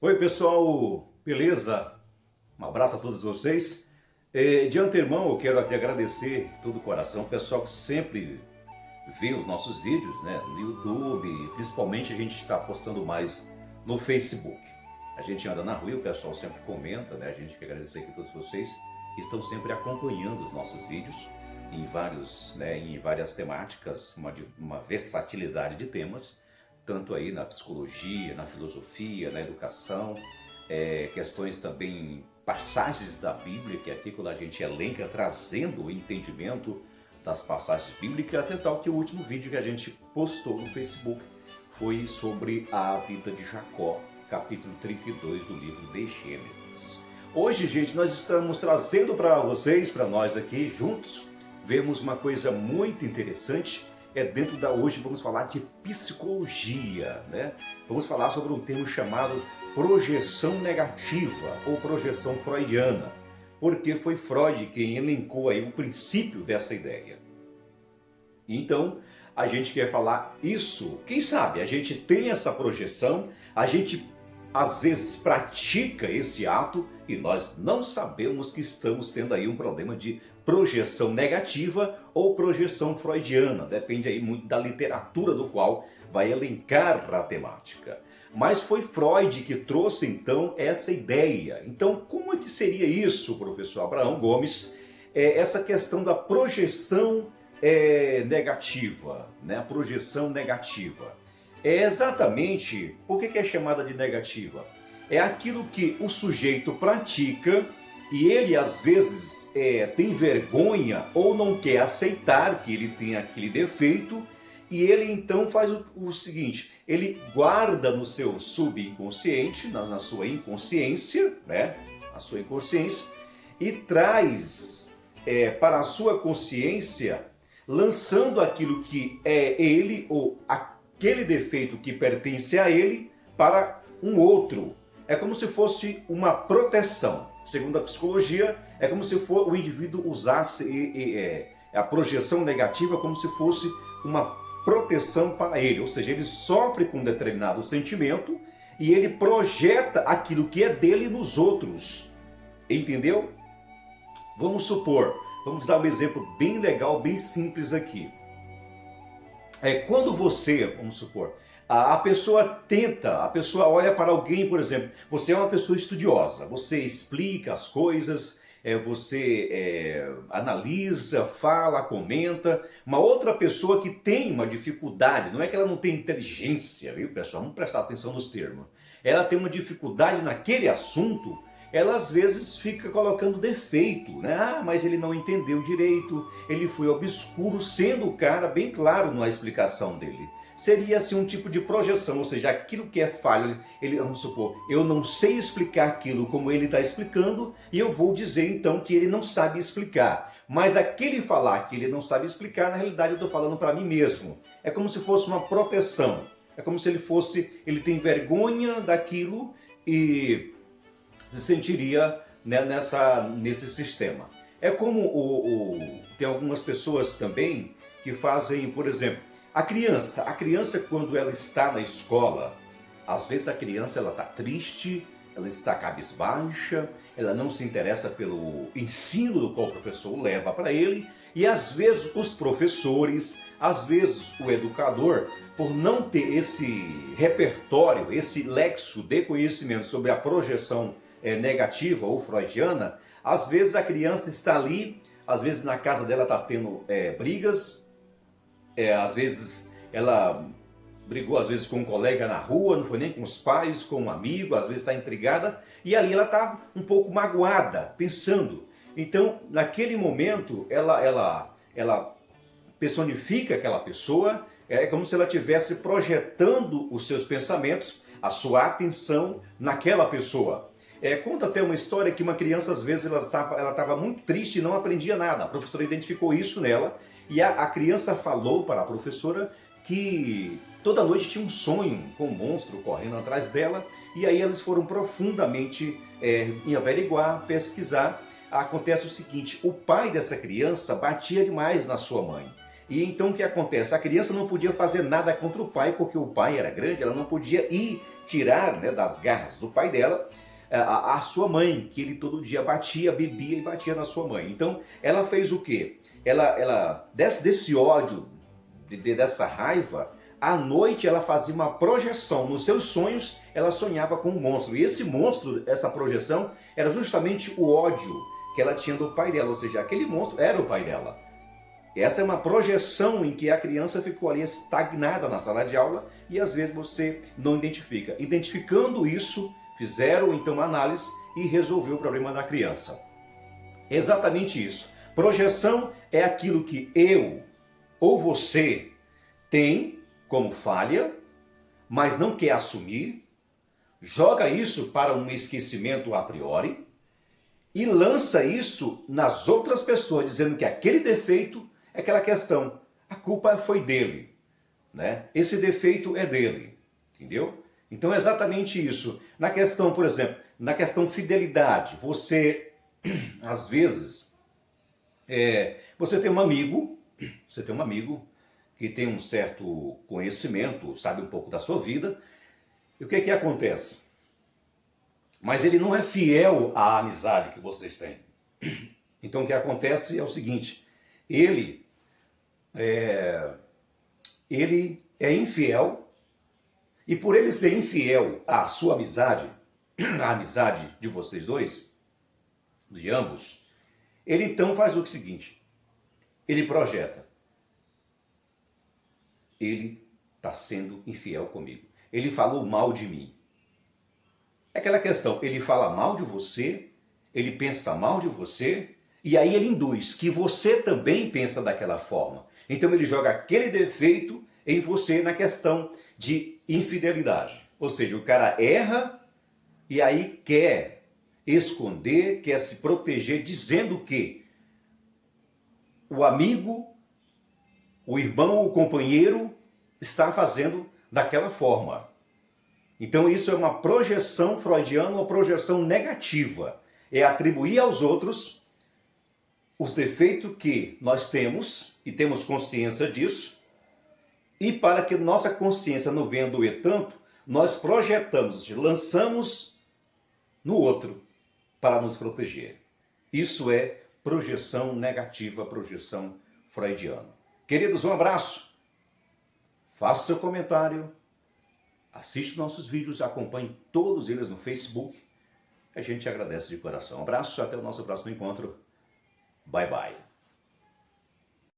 Oi pessoal, beleza? Um abraço a todos vocês. De antemão eu quero aqui agradecer de todo o coração o pessoal que sempre vê os nossos vídeos, né, no YouTube, principalmente a gente está postando mais no Facebook. A gente anda na rua e o pessoal sempre comenta, né, a gente quer agradecer aqui a todos vocês que estão sempre acompanhando os nossos vídeos em várias temáticas, uma versatilidade de temas, tanto aí na psicologia, na filosofia, na educação, questões também, passagens da Bíblia, que é aqui quando a gente elenca, trazendo o entendimento das passagens bíblicas, até tal que o último vídeo que a gente postou no Facebook foi sobre a vida de Jacó, capítulo 32 do livro de Gênesis. Hoje, gente, nós estamos trazendo para vocês, para nós aqui juntos, vemos uma coisa muito interessante. Hoje vamos falar de psicologia, né? Vamos falar sobre um termo chamado projeção negativa ou projeção freudiana, porque foi Freud quem elencou aí o princípio dessa ideia. Então, a gente quer falar isso, quem sabe a gente tem essa projeção, a gente às vezes pratica esse ato e nós não sabemos que estamos tendo aí um problema de projeção negativa ou projeção freudiana, depende aí muito da literatura do qual vai elencar a temática. Mas foi Freud que trouxe então essa ideia. Então como é que seria isso, professor Abraão Gomes, essa questão da projeção negativa, né? A projeção negativa. É exatamente, por que é chamada de negativa? É aquilo que o sujeito pratica e ele às vezes tem vergonha ou não quer aceitar que ele tem aquele defeito, e ele então faz o seguinte, ele guarda no seu subconsciente, na sua inconsciência, né? A sua inconsciência, e traz para a sua consciência, lançando aquilo que é ele ou aquele defeito que pertence a ele para um outro. É como se fosse uma proteção. Segundo a psicologia, é como se o indivíduo usasse a projeção negativa como se fosse uma proteção para ele. Ou seja, ele sofre com um determinado sentimento e ele projeta aquilo que é dele nos outros. Entendeu? Vamos supor, vamos dar um exemplo bem legal, bem simples aqui. Quando você, vamos supor, a pessoa olha para alguém, por exemplo, você é uma pessoa estudiosa, você explica as coisas, você analisa, fala, comenta. Uma outra pessoa que tem uma dificuldade, não é que ela não tem inteligência, viu pessoal? Vamos prestar atenção nos termos. Ela tem uma dificuldade naquele assunto, ela às vezes fica colocando defeito, né? Ah, mas ele não entendeu direito, ele foi obscuro, sendo o cara bem claro na explicação dele. Seria assim um tipo de projeção, ou seja, aquilo que é falho, vamos supor, eu não sei explicar aquilo como ele está explicando e eu vou dizer então que ele não sabe explicar. Mas aquele falar que ele não sabe explicar, na realidade eu estou falando para mim mesmo. É como se fosse uma proteção, é como se ele tem vergonha daquilo e se sentiria, né, nesse sistema. É como tem algumas pessoas também que fazem, por exemplo, a criança quando ela está na escola, às vezes a criança ela está triste, ela está cabisbaixa, ela não se interessa pelo ensino do qual o professor leva para ele, e às vezes os professores, às vezes o educador, por não ter esse repertório, esse lexo de conhecimento sobre a projeção negativa ou freudiana, às vezes a criança está ali, às vezes na casa dela está tendo brigas, às vezes ela brigou com um colega na rua, não foi nem com os pais, com um amigo, às vezes está intrigada, e ali ela está um pouco magoada, pensando. Então, naquele momento, ela personifica aquela pessoa, é como se ela estivesse projetando os seus pensamentos, a sua atenção naquela pessoa. Conta até uma história que uma criança, às vezes, ela estava muito triste e não aprendia nada. A professora identificou isso nela e a criança falou para a professora que toda noite tinha um sonho com um monstro correndo atrás dela, e aí eles foram profundamente em averiguar, pesquisar. Acontece o seguinte, o pai dessa criança batia demais na sua mãe. E então o que acontece? A criança não podia fazer nada contra o pai, porque o pai era grande, ela não podia ir tirar, né, das garras do pai dela a sua mãe, que ele todo dia batia, bebia e batia na sua mãe. Então ela fez o quê? Ela desse ódio, dessa raiva, à noite ela fazia uma projeção. Nos seus sonhos ela sonhava com um monstro. E esse monstro, essa projeção, era justamente o ódio que ela tinha do pai dela. Ou seja, aquele monstro era o pai dela. Essa é uma projeção em que a criança ficou ali estagnada na sala de aula e às vezes você não identifica. Identificando isso, fizeram então uma análise e resolveu o problema da criança. Exatamente isso. Projeção é aquilo que eu ou você tem como falha, mas não quer assumir, joga isso para um esquecimento a priori e lança isso nas outras pessoas, dizendo que aquele defeito é aquela questão, a culpa foi dele, né? Esse defeito é dele, entendeu? Então é exatamente isso. Na questão, por exemplo, na questão fidelidade, você, às vezes, você tem um amigo que tem um certo conhecimento, sabe um pouco da sua vida, e o que que acontece? Mas ele não é fiel à amizade que vocês têm. Então o que acontece é o seguinte, ele é infiel, e por ele ser infiel à sua amizade, à amizade de vocês dois, de ambos, ele então faz o seguinte, ele projeta, ele está sendo infiel comigo, ele falou mal de mim. É aquela questão, ele fala mal de você, ele pensa mal de você, e aí ele induz que você também pensa daquela forma. Então ele joga aquele defeito em você na questão de infidelidade. Ou seja, o cara erra e aí quer esconder, quer se proteger, dizendo que o amigo, o irmão, o companheiro está fazendo daquela forma. Então isso é uma projeção freudiana, uma projeção negativa. É atribuir aos outros os defeitos que nós temos, e temos consciência disso, e para que nossa consciência não venha doer tanto, nós projetamos, lançamos no outro para nos proteger. Isso é projeção negativa, projeção freudiana. Queridos, um abraço. Faça seu comentário. Assiste nossos vídeos, acompanhe todos eles no Facebook. A gente agradece de coração. Um abraço, até o nosso próximo encontro. Bye, bye.